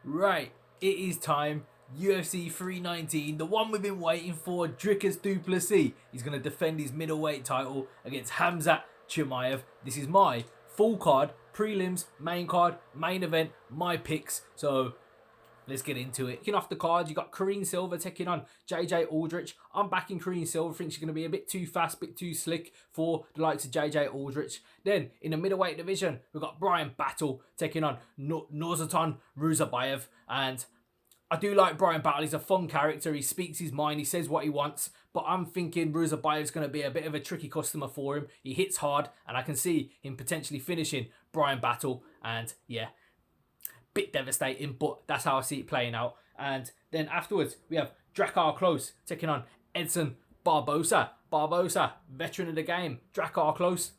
Right, it is time. UFC 319, the one we've been waiting for. Dricus Du Plessis. He's going to defend his middleweight title against Khamzat Chimaev. This is my full card, prelims, main card, main event, my picks. So let's get into it. Kicking off the card, you got Kareem Silva taking on JJ Aldrich. I'm backing Kareem Silva. I think she's going to be a bit too fast, a bit too slick for the likes of JJ Aldrich. Then in the middleweight division, we've got Brian Battle taking on Nursultan Ruzabayev. And I do like Brian Battle. He's a fun character. He speaks his mind. He says what he wants. But I'm thinking Ruzabayev's going to be a bit of a tricky customer for him. He hits hard, and I can see him potentially finishing Brian Battle. And yeah, bit devastating, but that's how I see it playing out. And then afterwards, we have Drakkar Klose taking on Edson Barbosa. Barbosa, veteran of the game. Drakkar Klose,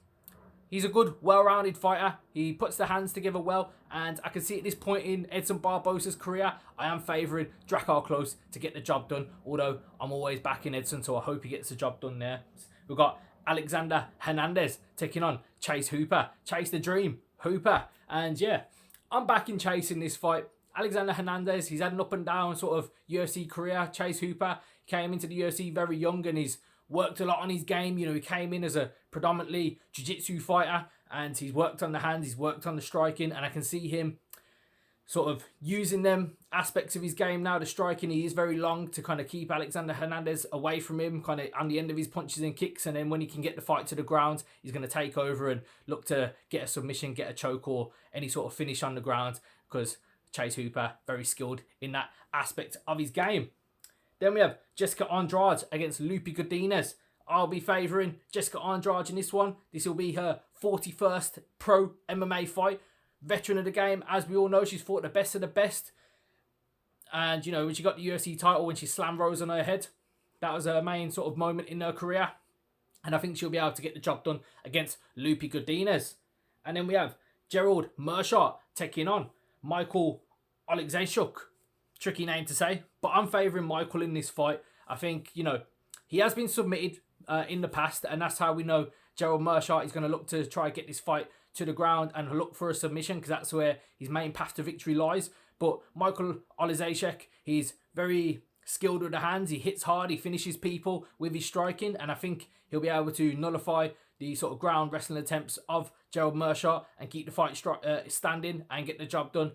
he's a good, well-rounded fighter. He puts the hands together well, and I can see at this point in Edson Barbosa's career, I am favouring Drakkar Klose to get the job done, although I'm always backing Edson, so I hope he gets the job done there. We've got Alexander Hernandez taking on Chase Hooper. Chase the Dream, Hooper. And yeah, I'm backing Chase in this fight. Alexander Hernandez, he's had an up and down sort of UFC career. Chase Hooper came into the UFC very young and he's worked a lot on his game. You know, he came in as a predominantly jiu-jitsu fighter and he's worked on the hands, he's worked on the striking, and I can see him sort of using them aspects of his game now. The striking, he is very long to kind of keep Alexander Hernandez away from him, kind of on the end of his punches and kicks, and then when he can get the fight to the ground, he's going to take over and look to get a submission, get a choke, or any sort of finish on the ground, because Chase Hooper, very skilled in that aspect of his game. Then we have Jessica Andrade against Lupi Godinez. I'll be favouring Jessica Andrade in this one. This will be her 41st pro MMA fight. Veteran of the game, as we all know, she's fought the best of the best. And, you know, when she got the UFC title, when she slammed Rose on her head, that was her main sort of moment in her career. And I think she'll be able to get the job done against Lupi Godinez. And then we have Gerald Meerschaert taking on Michael Oleksiejczuk. Tricky name to say, but I'm favouring Michael in this fight. I think, you know, he has been submitted in the past, and that's how we know Gerald Meerschaert is going to look to try and get this fight to the ground and look for a submission, because that's where his main path to victory lies. But Michael Oleksiejczuk, he's very skilled with the hands. He hits hard. He finishes people with his striking, and I think he'll be able to nullify the sort of ground wrestling attempts of Gerald Meerschaert and keep the fight standing and get the job done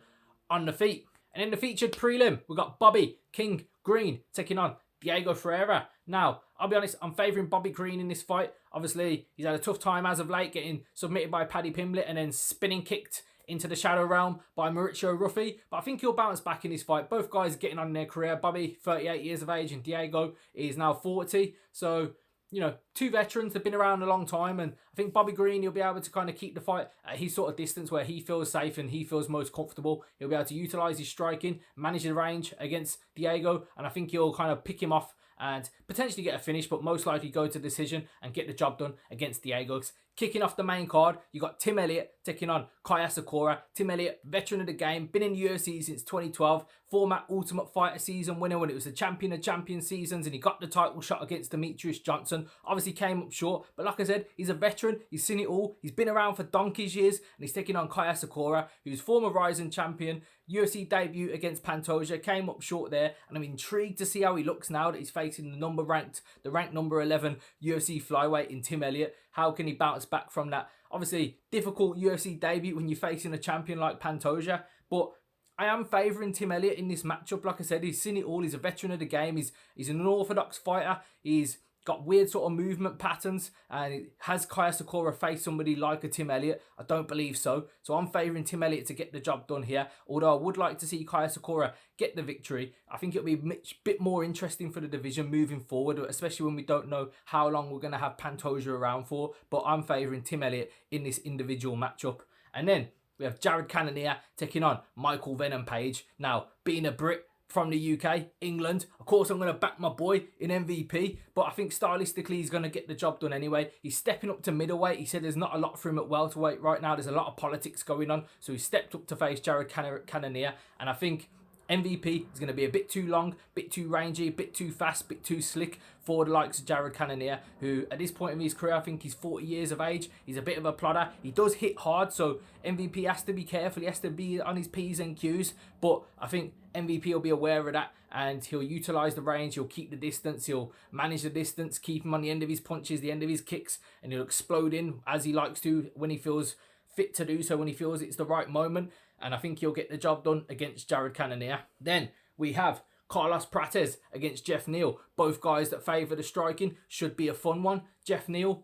on the feet. And in the featured prelim, we've got Bobby King Green taking on Diego Ferreira. Now, I'll be honest, I'm favouring Bobby Green in this fight. Obviously, he's had a tough time as of late, getting submitted by Paddy Pimblett and then spinning kicked into the shadow realm by Mauricio Ruffi. But I think he'll bounce back in this fight. Both guys are getting on in their career. Bobby, 38 years of age, and Diego is now 40. So, you know, two veterans have been around a long time, and I think Bobby Green, he'll be able to kind of keep the fight at his sort of distance where he feels safe and he feels most comfortable. He'll be able to utilise his striking, manage the range against Diego, and I think he'll kind of pick him off and potentially get a finish, but most likely go to decision and get the job done against Diego. Kicking off the main card, you got Tim Elliott taking on Kaya Sakura. Tim Elliott, veteran of the game, been in the UFC since 2012, former Ultimate Fighter season winner when it was the champion of champion seasons, and he got the title shot against Demetrius Johnson. Obviously came up short, but like I said, he's a veteran, he's seen it all, he's been around for donkey's years, and he's taking on Kaya Sakura, who's former Rising champion. UFC debut against Pantoja, came up short there, and I'm intrigued to see how he looks now that he's facing the ranked number 11 UFC flyweight in Tim Elliott. How can he bounce back from that obviously difficult UFC debut when you're facing a champion like Pantoja? But I am favouring Tim Elliott in this matchup. Like I said, he's seen it all. He's a veteran of the game. He's an unorthodox fighter. He's got weird sort of movement patterns. And has Kaya Sakura faced somebody like a Tim Elliott? I don't believe so. So I'm favouring Tim Elliott to get the job done here. Although I would like to see Kaya Sakura get the victory. I think it'll be a bit more interesting for the division moving forward, especially when we don't know how long we're going to have Pantoja around for. But I'm favouring Tim Elliott in this individual matchup. And then we have Jared Cannonier taking on Michael Venom Page. Now, being a Brit from the UK, England, of course I'm going to back my boy in MVP, but I think stylistically he's going to get the job done anyway. He's stepping up to middleweight. He said there's not a lot for him at welterweight right now. There's a lot of politics going on, so he stepped up to face Jared Cannonier, and I think MVP is going to be a bit too long, bit too rangy, bit too fast, bit too slick for the likes of Jared Cannonier, who at this point in his career, I think he's 40 years of age. He's a bit of a plodder. He does hit hard, so MVP has to be careful. He has to be on his P's and Q's, but I think MVP will be aware of that, and he'll utilise the range, he'll keep the distance, he'll manage the distance, keep him on the end of his punches, the end of his kicks, and he'll explode in as he likes to when he feels fit to do so, when he feels it's the right moment. And I think he'll get the job done against Jared Cannonier. Then we have Carlos Prates against Jeff Neal. Both guys that favour the striking. Should be a fun one. Jeff Neal,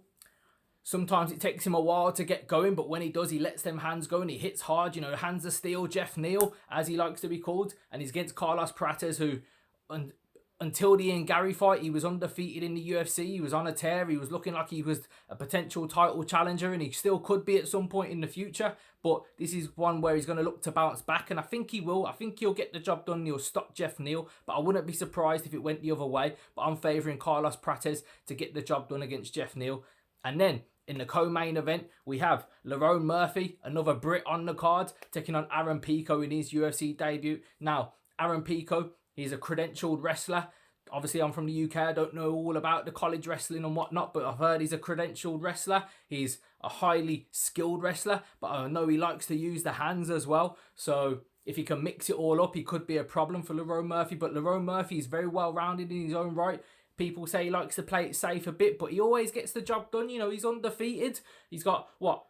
sometimes it takes him a while to get going, but when he does, he lets them hands go and he hits hard. You know, hands of steel, Jeff Neal, as he likes to be called. And he's against Carlos Prates, who, until the Ian Gary fight, he was undefeated in the UFC. He was on a tear. He was looking like he was a potential title challenger, and he still could be at some point in the future. But this is one where he's going to look to bounce back, and I think he will. I think he'll get the job done. He'll stop Jeff Neal, but I wouldn't be surprised if it went the other way. But I'm favouring Carlos Prates to get the job done against Jeff Neal. And then in the co-main event, we have Lerone Murphy, another Brit on the card, taking on Aaron Pico in his UFC debut. Now, Aaron Pico, he's a credentialed wrestler. Obviously, I'm from the UK. I don't know all about the college wrestling and whatnot, but I've heard he's a credentialed wrestler. He's a highly skilled wrestler, but I know he likes to use the hands as well. So if he can mix it all up, he could be a problem for Lerone Murphy. But Lerone Murphy is very well-rounded in his own right. People say he likes to play it safe a bit, but he always gets the job done. You know, he's undefeated. He's got, what,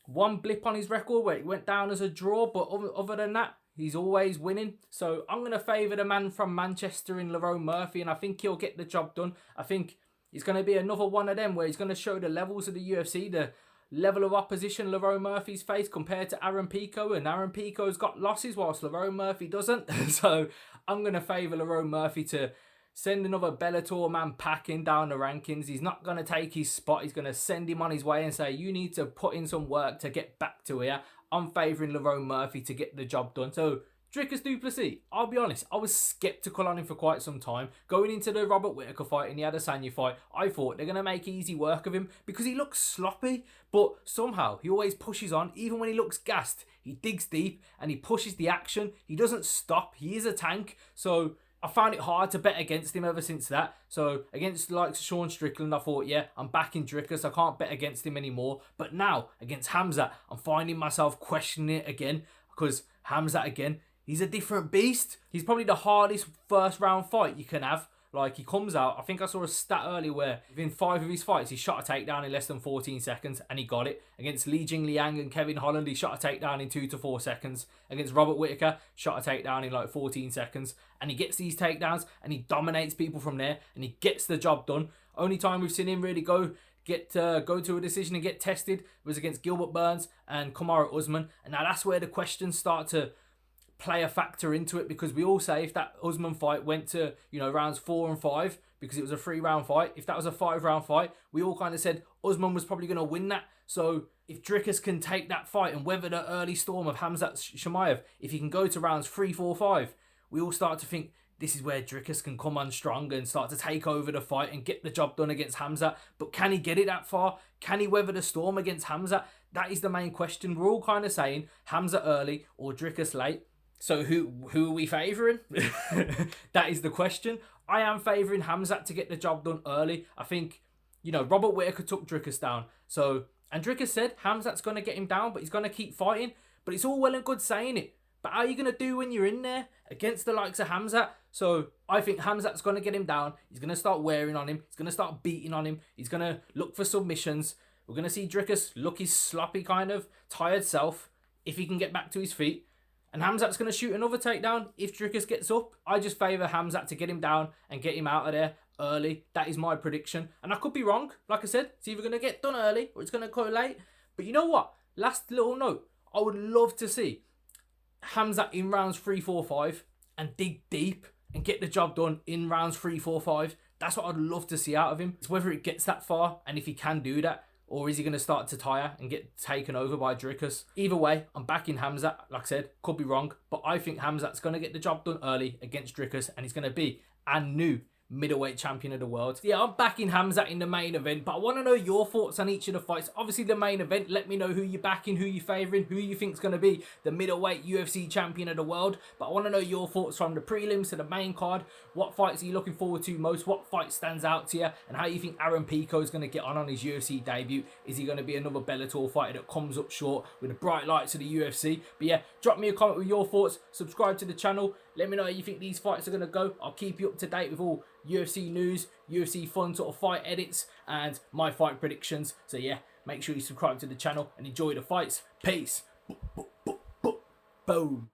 one blip on his record where it went down as a draw, but other than that, he's always winning. So I'm going to favour the man from Manchester in Lerone Murphy, and I think he'll get the job done. I think it's going to be another one of them where he's going to show the levels of the UFC, the level of opposition Lerone Murphy's faced compared to Aaron Pico, and Aaron Pico's got losses whilst Lerone Murphy doesn't. So I'm going to favour Lerone Murphy to send another Bellator man packing down the rankings. He's not going to take his spot. He's going to send him on his way and say, you need to put in some work to get back to here. I'm favouring Lerone Murphy to get the job done. So, Dricus Du Plessis, I'll be honest, I was sceptical on him for quite some time. Going into the Robert Whittaker fight and the Adesanya fight, I thought they're going to make easy work of him because he looks sloppy, but somehow he always pushes on. Even when he looks gassed, he digs deep and he pushes the action. He doesn't stop. He is a tank. So I found it hard to bet against him ever since that. So against the likes of Sean Strickland, I thought, yeah, I'm backing Dricus. I can't bet against him anymore. But now, against Khamzat, I'm finding myself questioning it again. Because Khamzat, again, he's a different beast. He's probably the hardest first round fight you can have. Like, he comes out, I think I saw a stat earlier where within 5 of his fights, he shot a takedown in less than 14 seconds, and he got it. Against Li Jingliang and Kevin Holland, he shot a takedown in 2 to 4 seconds. Against Robert Whittaker, shot a takedown in like 14 seconds. And he gets these takedowns, and he dominates people from there, and he gets the job done. Only time we've seen him really go to a decision and get tested was against Gilbert Burns and Kamaru Usman. And now that's where the questions start to play a factor into it, because we all say if that Usman fight went to, you know, rounds 4 and 5, because it was a 3-round fight, if that was a 5-round fight, we all kind of said Usman was probably going to win that. So if Dricus can take that fight and weather the early storm of Khamzat Chimaev, if he can go to rounds 3, 4, 5, we all start to think this is where Dricus can come on strong and start to take over the fight and get the job done against Khamzat. But can he get it that far? Can he weather the storm against Khamzat? That is the main question. We're all kind of saying Khamzat early or Dricus late. So who are we favouring? That is the question. I am favouring Khamzat to get the job done early. I think, you know, Robert Whittaker took Dricus down. So, and Dricus said Khamzat's going to get him down, but he's going to keep fighting. But it's all well and good saying it. But how are you going to do when you're in there against the likes of Khamzat? So I think Khamzat's going to get him down. He's going to start wearing on him. He's going to start beating on him. He's going to look for submissions. We're going to see Dricus look his sloppy kind of tired self if he can get back to his feet. And Khamzat's going to shoot another takedown if Dricus gets up. I just favour Khamzat to get him down and get him out of there early. That is my prediction. And I could be wrong. Like I said, it's either going to get done early or it's going to go late. But you know what? Last little note. I would love to see Khamzat in rounds 3, 4, 5 and dig deep and get the job done in rounds 3, 4, 5. That's what I'd love to see out of him. It's whether it gets that far and if he can do that, or is he going to start to tire and get taken over by Dricus? Either way, I'm backing Khamzat. Like I said, could be wrong, but I think Khamzat's going to get the job done early against Dricus, and he's going to be a new middleweight champion of the world. Yeah, I'm backing Khamzat in the main event, but I want to know your thoughts on each of the fights. Obviously, the main event, let me know who you're backing, who you're favouring, who you think's going to be the middleweight UFC champion of the world. But I want to know your thoughts from the prelims to the main card. What fights are you looking forward to most? What fight stands out to you? And how you think Aaron Pico is going to get on his UFC debut? Is he going to be another Bellator fighter that comes up short with the bright lights of the UFC? But yeah, drop me a comment with your thoughts. Subscribe to the channel. Let me know how you think these fights are going to go. I'll keep you up to date with all UFC news, UFC fun sort of fight edits, and my fight predictions. So yeah, make sure you subscribe to the channel and enjoy the fights. Peace. Boom.